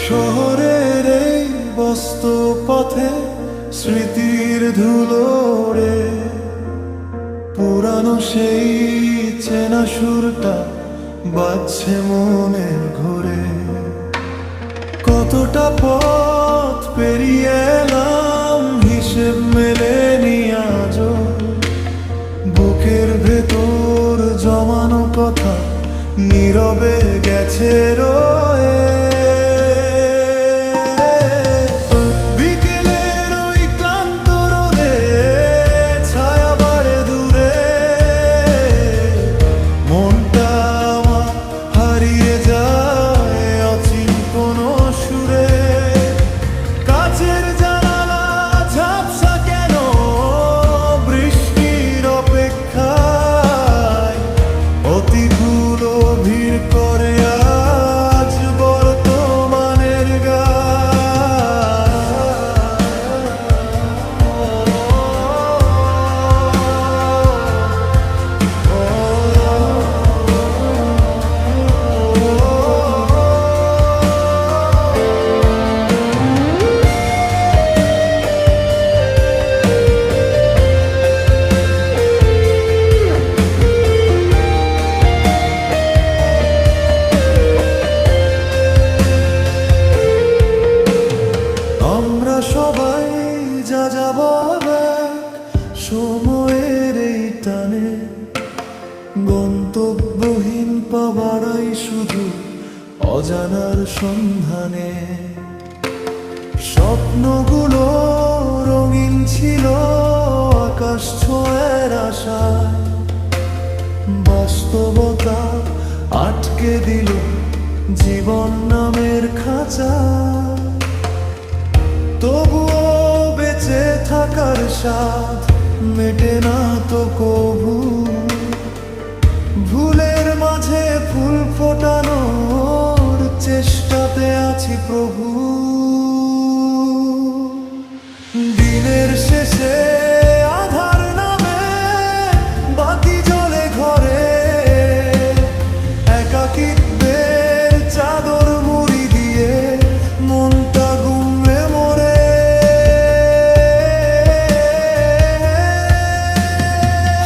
শহরের এই ব্যস্ত পথে স্মৃতির ধুলোরে পুরানো সেই চেনা সুরটা বাজছে মনের ঘুরে। কতটা পথ পেরিয়ে এলাম হিসেব মেলেনি আজও, বুকের ভেতর জমানো কথা নীরবে গেছে রয়ে। বিকেলের ওই ক্লান্ত রোদে ছায়া বাড়ে দূরে, মনটা আমার হারিয়ে যায় অচিন কোনো সুরে। কাছের জানালা ঝাপসা কেন বৃষ্টির অপেক্ষায়, অতিগুলো ভিড় করে আজ বর্তমানের আমরা সবাই যা যাব সময়ের এই টানে, গন্তব্যহীন পা বাড়াই শুধু অজানার সন্ধানে। স্বপ্নগুলো রঙিন ছিল আকাশ ছোঁয়ার আশায়, বাস্তবতা আটকে দিল জীবন নামের খাঁচা। তবুও বেঁচে থাকার স্বাদ মেটে না তো কভু, ভুলের মাঝে ফুল ফোটানোর চেষ্টাতে আছি প্রভু। দিনের শেষে আধার নামে বাতি জ্বলে ঘরে, একাকিত্বের চাদর মুড়ি দিয়ে মনটা গুমড়ে মরে।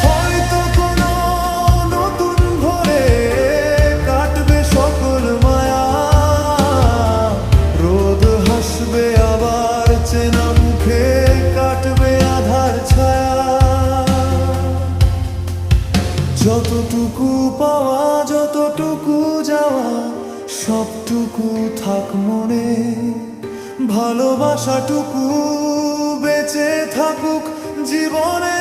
হয়তো কোনো নতুন ভোরে কাটবে সকল মায়া, রোদ হাসবে আবার চেনা মুখে কাটবে আধার ছায়া। যতটুকু পাওয়া যতটুকু যাওয়া সবটুকু থাক মনে, ভালোবাসাটুকু বেঁচে থাকুক জীবনে।